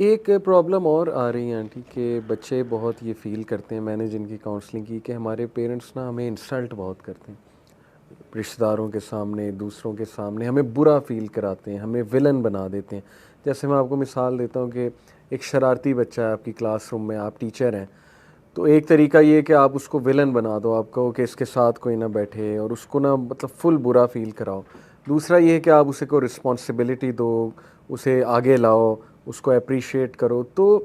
ایک پرابلم اور آ رہی ہے آنٹی کہ بچے بہت یہ فیل کرتے ہیں، میں نے جن کی کاؤنسلنگ کی، کہ ہمارے پیرنٹس نا ہمیں انسلٹ بہت کرتے ہیں، رشتہ داروں کے سامنے، دوسروں کے سامنے ہمیں برا فیل کراتے ہیں، ہمیں ولن بنا دیتے ہیں. جیسے میں آپ کو مثال دیتا ہوں کہ ایک شرارتی بچہ ہے آپ کی کلاس روم میں، آپ ٹیچر ہیں، تو ایک طریقہ یہ ہے کہ آپ اس کو ولن بنا دو، آپ کہو کہ اس کے ساتھ کوئی نہ بیٹھے اور اس کو نا مطلب فل برا فیل کراؤ. دوسرا یہ ہے کہ آپ اسے کو رسپانسبلٹی دو، اسے آگے لاؤ، اس کو اپریشیٹ کرو. تو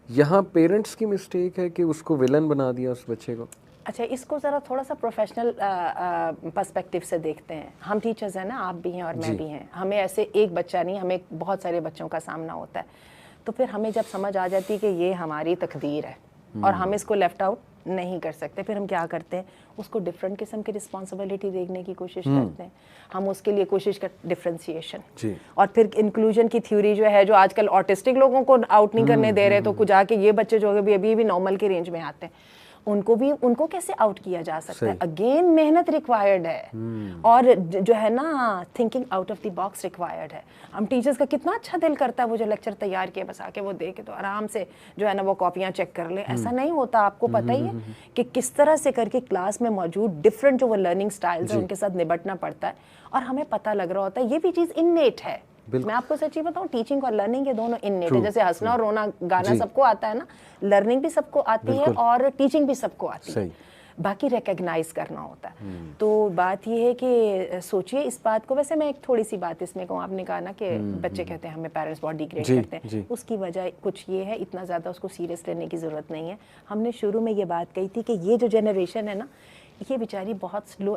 یہاں پیرنٹس کی مسٹیک ہے کہ اس کو ولن بنا دیا اس بچے کو. اچھا، اس کو ذرا تھوڑا سا پروفیشنل پرسپیکٹیو سے دیکھتے ہیں. ہم ٹیچرز ہیں نا، آپ بھی ہیں اور میں بھی ہیں، ہمیں ایسے ایک بچہ نہیں، ہمیں بہت سارے بچوں کا سامنا ہوتا ہے. تو پھر ہمیں جب سمجھ آ جاتی ہے کہ یہ ہماری تقدیر ہے اور ہم اس کو لیفٹ آؤٹ نہیں کر سکتے، پھر ہم کیا کرتے ہیں، اس کو ڈفرینٹ قسم کی رسپانسبلٹی دیکھنے کی کوشش کرتے ہیں. ہم اس کے لیے کوشش کرتے ڈفرینسیشن، اور پھر انکلوژن کی تھیوری جو ہے، جو آج کل آٹسٹک لوگوں کو آؤٹ نہیں کرنے دے رہے، تو کچھ آ کے یہ بچے جو ابھی بھی نارمل کے رینج میں آتے ہیں، ان کو کیسے آؤٹ کیا جا سکتا ہے. اگین محنت ریکوائرڈ ہے، اور جو ہے نا thinking out of the box required ہے. ہم ٹیچرز کا کتنا اچھا دل کرتا ہے وہ جو لیکچر تیار کیا بس آ کے وہ دے کے تو آرام سے جو ہے نا وہ کاپیاں چیک کر لیں. ایسا نہیں ہوتا. آپ کو پتہ ہی ہے کہ کس طرح سے کر کے کلاس میں موجود ڈفرینٹ جو وہ لرننگ سٹائلز ہیں ان کے ساتھ نبٹنا پڑتا ہے، اور ہمیں پتہ لگ رہا ہوتا ہے یہ بھی چیز انیٹ ہے. میں آپ کو سچی بتاؤں، ٹیچنگ اور لرننگ یہ دونوں انیٹ ہے. جیسے ہنسنا اور رونا گانا سب کو آتا ہے نا، لرننگ بھی سب کو آتی ہے اور ٹیچنگ بھی سب کو آتی ہے، باقی ریکگنائز کرنا ہوتا ہے. تو بات یہ ہے کہ سوچئے اس بات کو. ویسے میں ایک تھوڑی سی بات اس میں کہوں، آپ نے کہا نا کہ بچے کہتے ہیں ہمیں پیرنٹس بہت ڈیگریڈ کرتے ہیں. اس کی وجہ کچھ یہ ہے، اتنا زیادہ اس کو سیریس لینے کی ضرورت نہیں ہے. ہم نے شروع میں یہ بات کہی تھی کہ یہ جو جنریشن ہے نا، یہ بیچاری بہت سلو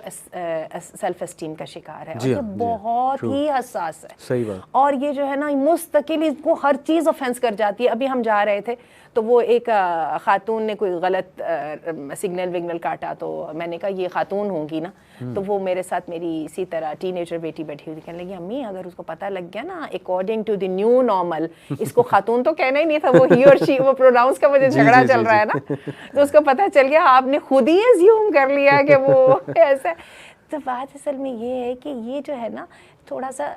سیلف اسٹیم کا شکار ہے، اور یہ بہت ہی حساس ہے. اور یہ جو ہے نا مستقل اس کو ہر چیز آفینس کر جاتی ہے. ابھی ہم جا رہے تھے تو وہ ایک خاتون نے کوئی غلط سگنل وگنل کاٹا، تو میں نے کہا یہ خاتون ہوں گی نا، تو وہ میرے ساتھ میری اسی طرح ٹین ایجر بیٹی بیٹھی ہوئی کہنے لگی امی اگر اس کو پتہ لگ گیا نا according to the new normal, اس کو خاتون تو کہنا ہی نہیں تھا، وہ ہی اور شی، وہ پروناؤنس کا مجھے جھگڑا چل رہا ہے نا، تو اس کو پتہ چل گیا، آپ نے خود ہی ایزیوم کر لیا کہ وہ ایسا. تو بات اصل میں یہ ہے کہ یہ جو ہے نا تھوڑا سا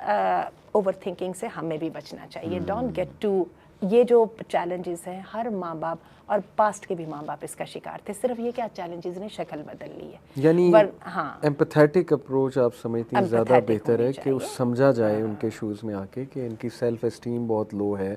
اوور تھنکنگ سے ہمیں بھی بچنا چاہیے. ڈونٹ گیٹ ٹو، یہ جو چیلنجز ہیں ہر ماں باپ اور پاسٹ کے بھی ماں باپ اس کا شکار تھے، صرف یہ کیا چیلنجز نے شکل بدل لی ہے. یعنی ایمپیتھیٹک اپروچ آپ سمجھتی ہیں زیادہ بہتر ہے کہ اس سمجھا جائے ان کے شوز میں آ کے کہ ان کی سیلف اسٹیم بہت لو ہے،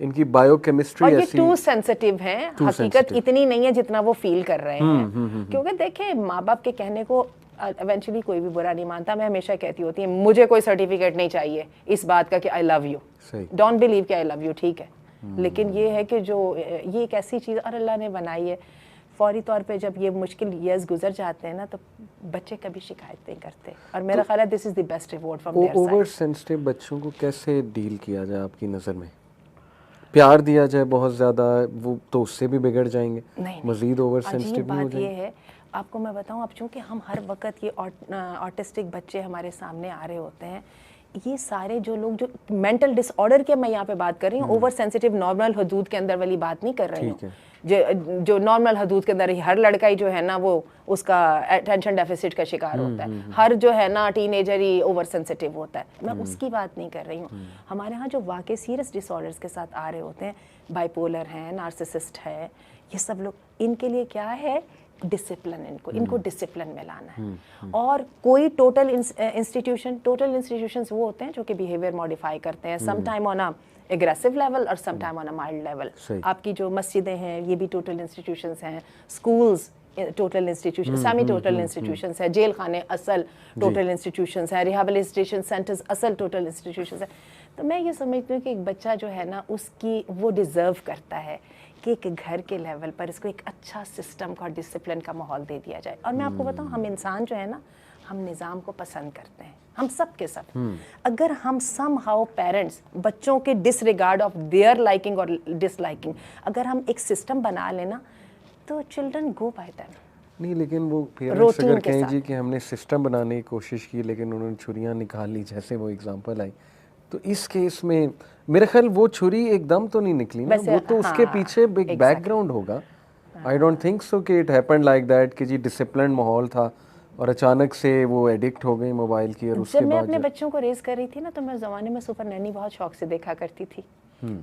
ان کی بایو کیمسٹری اور یہ ایسی، ٹو سینسٹیو ہیں. حقیقت اتنی نہیں ہے جتنا وہ فیل کر رہے ہیں، کیونکہ دیکھیں ماں باپ کے کہنے کو ایونچولی کوئی بھی برا نہیں مانتا. میں ہمیشہ کہتی ہوتی ہوں مجھے کوئی سرٹیفکیٹ نہیں چاہیے اس بات کا کہ آئی لو یو، ڈونٹ بلیو کہ آئی لو یو، ٹھیک ہے، لیکن یہ ہے کہ جو یہ ایک ایسی چیز اور اللہ نے بنائی ہے، فوری طور پہ جب یہ مشکل ایئرز گزر جاتے ہیں نا تو بچے کبھی شکایت نہیں کرتے، اور میرا خیال ہے this is the best reward from their side. Over sensitive بچوں کو کیسے ڈیل کیا جائے آپ کی نظر میں؟ پیار دیا جائے بہت زیادہ، وہ تو اس سے بھی بگڑ جائیں گے، مزید اوور سینسٹیو نہیں ہو جائیں گے؟ عجیب بات یہ ہے، آپ کو میں بتاؤں، اب چونکہ ہم ہر وقت یہ آٹسٹک بچے ہمارے سامنے آ رہے ہوتے ہیں، یہ سارے جو لوگ جو مینٹل ڈس آرڈر کے میں یہاں پہ بات کر رہی ہوں، اوور سینسٹیو نارمل حدود کے اندر والی بات نہیں کر رہی ہوں. جو نارمل حدود کے اندر ہر لڑکا ہی جو ہے نا وہ اس کا اٹینشن ڈیفیسٹ کا شکار ہوتا ہے، ہر جو ہے نا ٹین ایجر ہی اوور سینسٹیو ہوتا ہے. میں اس کی بات نہیں کر رہی ہوں. ہمارے ہاں جو واقعی سیریس ڈس آرڈرز کے ساتھ آ رہے ہوتے ہیں، بائی پولر ہیں، نارسسسٹ ہے، یہ سب لوگ، ان کے لیے کیا ہے ڈسپلن. ان کو ڈسپلن میں لانا ہے. اور کوئی ٹوٹل انسٹیٹیوشنز وہ ہوتے ہیں جو کہ بیہیویئر ماڈیفائی کرتے ہیں، some time on aggressive level اور some time on a mild level. آپ کی جو مسجدیں ہیں یہ بھی ٹوٹل انسٹیٹیوشنز ہیں، schools total institution, semi total institutions ہیں، جیل خانے اصل ٹوٹل انسٹیٹیوشنز ہیں، ریہیبلیٹیشن سینٹرز اصل ٹوٹل انسٹیٹیوشنز ہیں. تو میں یہ سمجھتی ہوں کہ ایک بچہ جو ہے نا اس کی وہ ڈیزرو کرتا ہے کہ ایک گھر کے لیول پر اس کو ایک اچھا سسٹم کا اور ڈسپلن کا ماحول دے دیا جائے. اور میں آپ کو بتاؤں، ہم انسان جو ہے نا ہم نظام کو پسند کرتے ہیں، ہم سب کے سب. اگر ہم سم ہاؤ پیرنٹس بچوں کے ڈس ریگارڈ آف دیئر لائکنگ اور ڈس لائکنگ اگر ہم ایک سسٹم بنا لینا تو چلڈرن گو بائی دیٹ. نہیں لیکن وہ پیرنٹس اگر کہیں جی کہ ہم نے سسٹم بنانے کی کوشش کی لیکن انہوں نے چھریاں نکال لی، جیسے وہ اگزامپل آئی، تو اس کیس میں میرے خیال وہ چھری ایک دم تو نہیں نکلی نا، وہ تو اس کے پیچھے ایک بیک گراؤنڈ ہوگا. آئی ڈونٹ تھنک سو کہ اٹ ہیپنڈ لائک دیٹ کہ جی ڈسپلنڈ ماحول تھا اور اچانک سے وہ ایڈکٹ ہو گئی موبائل کی. اور اس کے جب میں بعد اپنے بچوں کو ریز کر رہی تھی نا تو میں زمانے میں سپر نینی بہت شوق سے دیکھا کرتی تھی.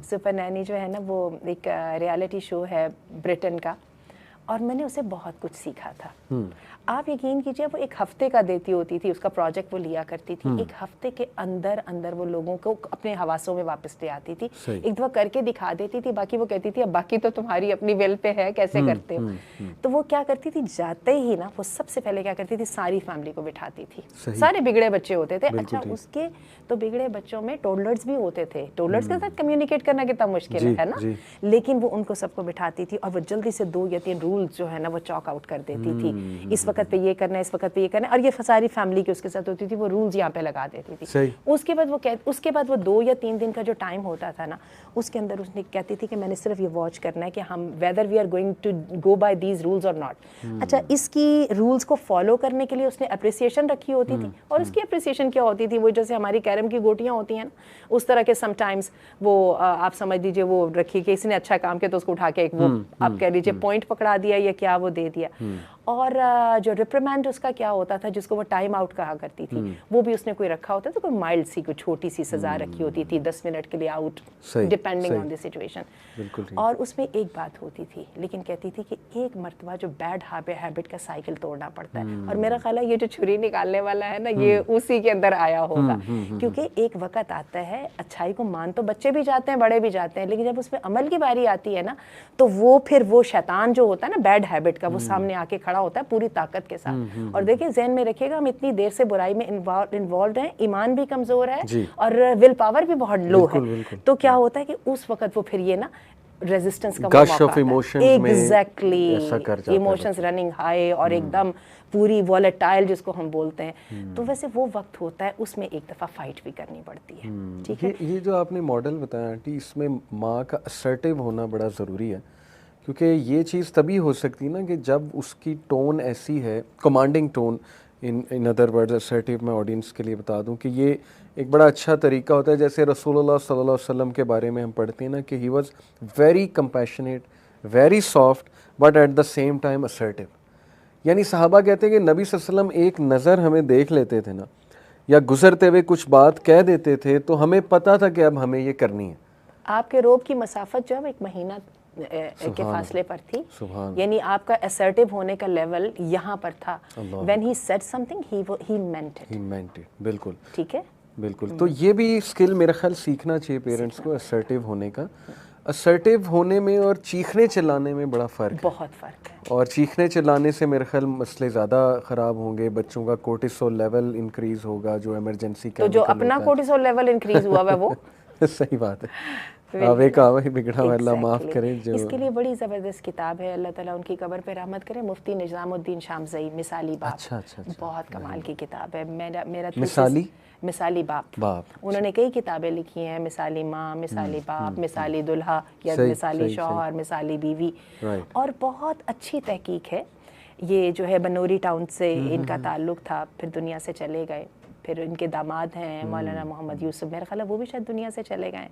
سپر نینی جو ہے نا وہ ایک ریالٹی شو ہے برٹن کا, اور میں نے اسے بہت کچھ سیکھا تھا. آپ یقین کیجئے وہ ایک ہفتے کا دیتی ہوتی تھی, اس کا پروجیکٹ وہ لیا کرتی تھی, ایک ہفتے کے اندر وہ لوگوں کو اپنے حواسوں میں واپس لے آتی تھی, ایک دفعہ کر کے دکھا دیتی تھی, باقی وہ کہتی تھی اب باقی تو تمہاری اپنی ویل پہ ہے, کیسے کرتے ہو. تو وہ کیا کرتی تھی, جاتے ہی نا وہ سب سے پہلے کیا کرتی تھی, ساری فیملی کو بٹھاتی تھی, سارے بگڑے بچے ہوتے تھے. اچھا اس کے تو بگڑے بچوں میں ٹولرز بھی ہوتے تھے, ٹولرز کے ساتھ کمیونیکیٹ کرنا کتنا مشکل ہے نا, لیکن وہ ان کو سب کو بٹھاتی تھی اور وہ جلدی سے 2 یا 3 رولز جو ہے نا وہ چاک آؤٹ کر دیتی تھی, اس وقت پہ یہ کرنا ہے, اس وقت پہ یہ کرنا ہے, اور یہ ساری فیملی کی اس کے ساتھ ہوتی تھی, وہ رولز یہاں پہ لگا دیتی تھی. اس کے بعد وہ 2 یا 3 دن کا جو ٹائم ہوتا تھا نا, اس کے اندر اس نے کہتی تھی کہ میں نے صرف یہ واچ کرنا ہے کہ ہم whether we are going to go by these rules اور ناٹ. اچھا اس کی رولز کو فالو کرنے کے لیے اس نے اپریسیشن رکھی ہوتی تھی, اور اس کی اپریسیشن کیا ہوتی تھی, وہ جیسے ہماری کیرم کی گوٹیاں ہوتی ہیں نا, اس طرح کے سم ٹائمز وہ آپ سمجھ لیجیے وہ رکھی کہ کسی نے اچھا کام کیا تو اس کو اٹھا کے ایک وہ آپ کہہ لیجیے پوائنٹ پکڑا دیا یا کیا وہ دے دیا. اور جو ریپریمینڈ اس کا کیا ہوتا تھا, جس کو وہ ٹائم آؤٹ کہا کرتی تھی, وہ بھی اس نے کوئی رکھا ہوتا تھا, کوئی مائلڈ سی کوئی چھوٹی سی سزا رکھی ہوتی تھی, 10 منٹ کے لیے out, depending on the situation. اور اس میں ایک بات ہوتی تھی, لیکن کہتی تھی کہ ایک مرتبہ جو بیڈ ہیبٹ کا سائیکل توڑنا پڑتا ہے, اور میرا خیال ہے یہ جو چھری نکالنے والا ہے نا یہ اسی کے اندر آیا ہوگا, کیونکہ ایک وقت آتا ہے اچھائی کو مان تو بچے بھی جاتے ہیں, بڑے بھی جاتے ہیں, لیکن جب اس میں عمل کی باری آتی ہے نا تو وہ پھر وہ شیطان جو ہوتا ہے نا بیڈ ہیبٹ کا, وہ سامنے آ کے کھڑا ہوتا ہے پوری طاقت کے ساتھ. اور دیکھیں ذہن میں رکھیے گا, ہم اتنی دیر سے برائی میں انوالوڈ ہیں, ایمان بھی کمزور ہے اور ول پاور بھی بہت لو ہے, تو کیا ہوتا ہے کہ اس وقت وہ پھر یہ نا ریزسٹنس کا موقع آتا ہے. ایگزیکٹلی, ایموشنز رننگ ہائی اور ایک دم پوری والیٹائل جس کو ہم بولتے ہیں. تو ویسے وہ وقت ہوتا ہے, اس میں ایک دفعہ فائٹ بھی کرنی پڑتی ہے. ٹھیک ہے, یہ جو آپ نے ماڈل بتایا آنٹی, اس میں ماں کا اسرٹیو ہونا بڑا ضروری ہے, کیونکہ یہ چیز تبھی ہو سکتی نا کہ جب اس کی ٹون ایسی ہے, commanding tone, in other words assertive میں آڈینس کے لیے بتا دوں کہ یہ ایک بڑا اچھا طریقہ ہوتا ہے. جیسے رسول اللہ صلی اللہ علیہ وسلم کے بارے میں ہم پڑھتے ہیں نا کہ he was very compassionate, very soft, but at the same time assertive. یعنی صحابہ کہتے ہیں کہ نبی صلی اللہ علیہ وسلم ایک نظر ہمیں دیکھ لیتے تھے نا, یا گزرتے ہوئے کچھ بات کہہ دیتے تھے تو ہمیں پتہ تھا کہ اب ہمیں یہ کرنی ہے. آپ کے روب کی مسافت جو ہے وہ 1 مہینہ کے فاصلے پر تھی, یعنی آپ کا assertive ہونے کا لیول یہاں پر تھا. when he said something he meant it. بالکل ٹھیک ہے, بالکل. تو یہ بھی اسکل میرا خیال سیکھنا چاہیے پیرنٹس کو, assertive ہونے کا. assertive ہونے میں اور چیخنے چلانے میں بڑا فرق ہے, بہت فرق ہے. اور چیخنے چلانے سے میرے خیال مسئلے زیادہ خراب ہوں گے, بچوں کا کورٹیسول لیول انکریز ہوگا, جو ایمرجنسی تو جو اپنا کورٹیسول لیول انکریز ہوا ہے وہ صحیح بات ہے, آوے کا آوے بگڑا ہوا, اللہ معاف کرے. جو اس کے لیے بڑی زبردست کتاب ہے, اللہ تعالیٰ ان کی قبر پہ رحمت کرے, مفتی نظام الدین شامزئی, مثالی باپ. بہت کمال کی کتاب ہے. میرا مثالی باپ, انہوں نے کئی کتابیں لکھی ہیں, مثالی ماں, مثالی باپ, مثالی دلہا یا مثالی شوہر, مثالی بیوی, اور بہت اچھی تحقیق ہے. یہ جو ہے بنوری ٹاؤن سے ان کا تعلق تھا, پھر دنیا سے چلے گئے, پھر ان کے داماد ہیں مولانا محمد یوسف, میرا خیال ہے وہ بھی شاید دنیا سے چلے گئے.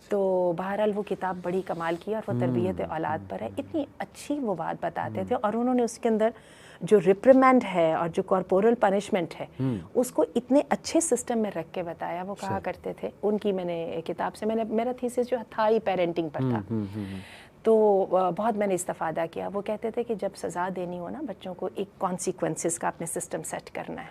تو بہرحال وہ کتاب بڑی کمال کی, اور وہ تربیت اولاد پر ہے. اتنی اچھی وہ بات بتاتے تھے, اور انہوں نے اس کے اندر جو ریپریمینڈ ہے اور جو کارپورل پنشمنٹ ہے اس کو اتنے اچھے سسٹم میں رکھ کے بتایا. وہ کہا کرتے تھے, ان کی میں نے کتاب سے میرا تھیسس جو تھا ہی پیرنٹنگ پر تھا, تو بہت میں نے استفادہ کیا. وہ کہتے تھے کہ جب سزا دینی ہو نا بچوں کو, ایک کانسیکوینسز کا اپنے سسٹم سیٹ کرنا ہے.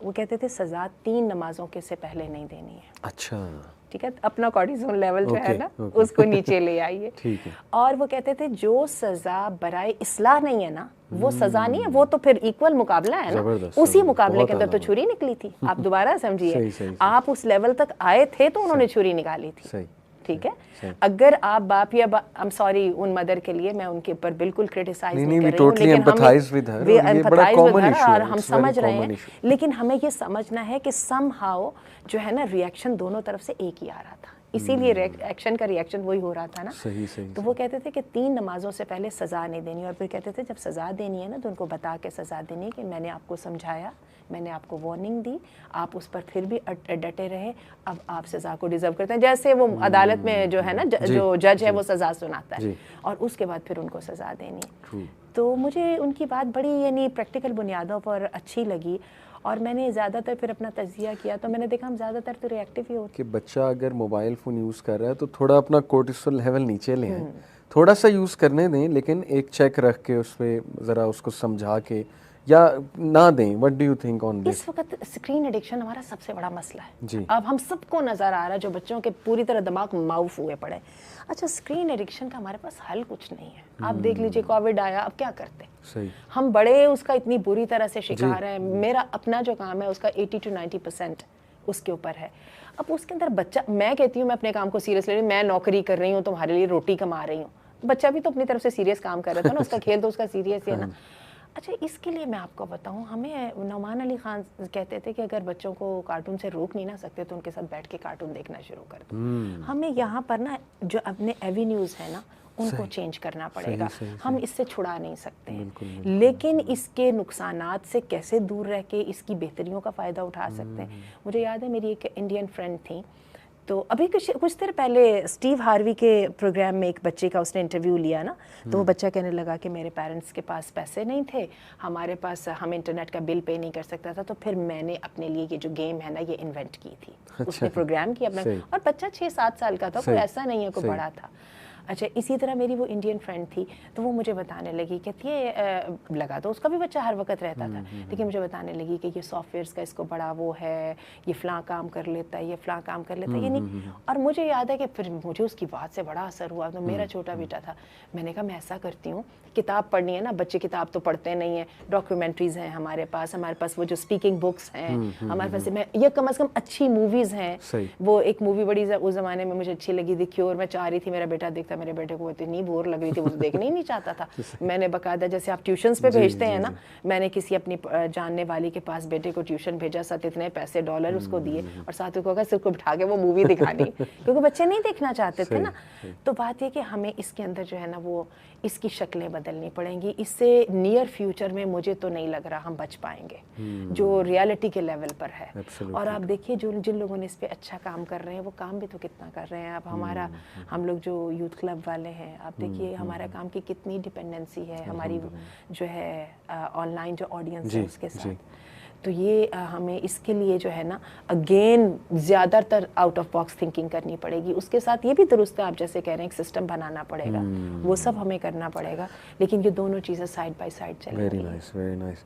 وہ کہتے تھے سزا 3 نمازوں کے سے پہلے نہیں دینی ہے. اچھا, ٹھیک ہے, اپنا کارٹیزول لیول جو ہے نا اس کو نیچے لے آئیے. اور وہ کہتے تھے جو سزا برائے اصلاح نہیں ہے نا وہ سزا نہیں ہے, وہ تو پھر ایکول مقابلہ ہے نا. اسی مقابلے کے اندر تو چھری نکلی تھی. آپ دوبارہ سمجھیے, آپ اس لیول تک آئے تھے تو انہوں نے چھری نکالی تھی. ٹھیک ہے, اگر آپ باپ یا I'm sorry ان مدر کے لیے میں ان کے اوپر بالکل کرٹیسائز نہیں کر رہی ہوں, لیکن ہم سمجھ رہے ہیں, لیکن ہمیں یہ سمجھنا ہے کہ سم ہاؤ جو ہے نا ریئیکشن دونوں طرف سے ایک ہی آ رہا تھا, اسی لیے ایکشن کا ریئیکشن وہی ہو رہا تھا نا. تو وہ کہتے تھے کہ 3 نمازوں سے پہلے سزا نہیں دینی, اور پھر کہتے تھے جب سزا دینی ہے نا تو ان کو بتا کے سزا دینی کہ میں نے آپ کو سمجھایا, میں نے آپ کو وارننگ دی, آپ اس پر پھر بھی ڈٹے رہے, اب آپ سزا کو ڈیزرو کرتے ہیں. جیسے وہ عدالت میں جو ہے نا جو جج ہے وہ سزا سناتا ہے, اور اس کے بعد پھر ان کو سزا دینی. تو مجھے ان کی بات بڑی یعنی پریکٹیکل بنیادوں پر اچھی لگی. اور میں نے زیادہ تر پھر اپنا تجزیہ کیا تو میں نے دیکھا ہم زیادہ تر تو ری ایکٹیو ہی ہوتے کہ بچہ اگر موبائل فون یوز کر رہا ہے تو تھوڑا اپنا کورٹیسول لیول نیچے لے آئیں, تھوڑا سا یوز کرنے دیں, لیکن ایک چیک رکھ کے اس پہ ذرا اس کو سمجھا کے یا نہ دیں. What do you think on this? اس وقت اسکرین ایڈکشن ہمارا سب سے بڑا مسئلہ ہے جی. اب ہم سب کو نظر آ رہا ہے جو بچوں کے پوری طرح دماغ معاف ہوئے پڑے. اچھا اسکرین ایڈکشن کا ہمارے پاس حل کچھ نہیں ہے. آپ دیکھ لیجئے کووڈ آیا, اب کیا کرتے؟ صحیح. ہم بڑے اس کا اتنی بری طرح سے شکار ہیں. میرا اپنا جو کام ہے اس کا 80 to 90% اس کے اوپر ہے. اب اس کے اندر بچہ, میں کہتی ہوں میں اپنے کام کو سیریس لے رہی ہوں, میں نوکری کر رہی ہوں, تمہارے لیے روٹی کما رہی ہوں. بچہ بھی تو اپنی طرف سے سیریس کام کر رہا تھا نا, اس کا کھیل تو اس کا سیریس ہی ہے نا. اچھا اس کے لیے میں آپ کو بتاؤں, ہمیں نعمان علی خان کہتے تھے کہ اگر بچوں کو کارٹون سے روک نہیں نہ سکتے تو ان کے ساتھ بیٹھ کے کارٹون دیکھنا شروع کر دو. ہمیں یہاں پر نا جو اپنے ایوینیوز ہیں نا ان کو چینج کرنا پڑے گا. ہم اس سے چھڑا نہیں سکتے ہیں, لیکن اس کے نقصانات سے کیسے دور رہ کے اس کی بہتریوں کا فائدہ اٹھا سکتے ہیں. مجھے یاد ہے میری ایک انڈین فرینڈ تھی, تو ابھی کچھ دیر پہلے اسٹیو ہاروی کے پروگرام میں ایک بچے کا اس نے انٹرویو لیا نا, تو وہ بچہ کہنے لگا کہ میرے پیرنٹس کے پاس پیسے نہیں تھے, ہمارے پاس, ہم انٹرنیٹ کا بل پے نہیں کر سکتا تھا, تو پھر میں نے اپنے لیے یہ جو گیم ہے نا یہ انوینٹ کی تھی. اس نے پروگرام کیا اپنا, اور بچہ 6-7 سال کا تھا, کوئی ایسا نہیں ہے کوئی بڑا تھا. اچھا اسی طرح میری وہ انڈین فرینڈ تھی, تو وہ مجھے بتانے لگی کہتی ہے, لگا تو اس کا بھی بچہ ہر وقت رہتا تھا, لیکن مجھے بتانے لگی کہ یہ سافٹ ویئرس کا اس کو بڑا وہ ہے, یہ فلاں کام کر لیتا ہے, یہ فلاں کام کر لیتا ہے, یہ نہیں. اور مجھے یاد ہے کہ پھر مجھے اس کی بات سے بڑا اثر ہوا. تو میرا چھوٹا بیٹا تھا, میں نے کہا میں ایسا کرتی ہوں, کتاب پڑھنی ہے نا, بچے کتاب تو پڑھتے نہیں ہیں, ڈاکیومنٹریز ہیں ہمارے پاس وہ جو اسپیکنگ بکس ہیں ہمارے پاس, یہ کم از کم اچھی موویز ہیں. وہ ایک مووی بڑی اس زمانے میں مجھے اچھی لگی تھی, کیور, میں چاہ رہی تھی میرا بیٹا دیکھتا, میرے بیٹے کو اتنی بور لگ رہی تھی, وہ تو دیکھنا ہی نہیں چاہتا تھا. میں نے باقاعدہ, جیسے آپ ٹیوشنس پہ بھیجتے ہیں نا, میں نے کسی اپنی جاننے والی کے پاس بیٹے کو ٹیوشن بھیجا, ساتھ اتنے پیسے $, اس کو دیے, اور ساتھ کو کہا صرف کو بٹھا کے وہ مووی دکھانی, کیونکہ بچے نہیں دیکھنا چاہتے تھے نا. تو بات یہ کہ ہمیں اس کے اندر جو ہے نا وہ اس کی شکلیں بدلنی پڑیں گی. اس سے نیئر فیوچر میں مجھے تو نہیں لگ رہا ہم بچ پائیں گے جو ریالٹی کے لیول پر ہے. اور آپ دیکھیے جن لوگوں نے اس پہ اچھا کام کر رہے ہیں وہ کام بھی تو کتنا کر رہے ہیں. اب ہم لوگ جو یوتھ کلب والے ہیں, آپ دیکھیے ہمارا کام کی کتنی ڈپینڈنسی ہے ہماری جو ہے آن لائن جو آڈینس ہے اس کے ساتھ. تو یہ ہمیں اس کے لیے جو ہے نا اگین زیادہ تر آؤٹ آف باکس تھنکنگ کرنی پڑے گی. اس کے ساتھ یہ بھی درست ہے, آپ جیسے کہہ رہے ہیں, ایک سسٹم بنانا پڑے گا, وہ سب ہمیں کرنا پڑے گا, لیکن یہ دونوں چیزیں سائڈ بائی سائڈ چلیں گی. Very nice.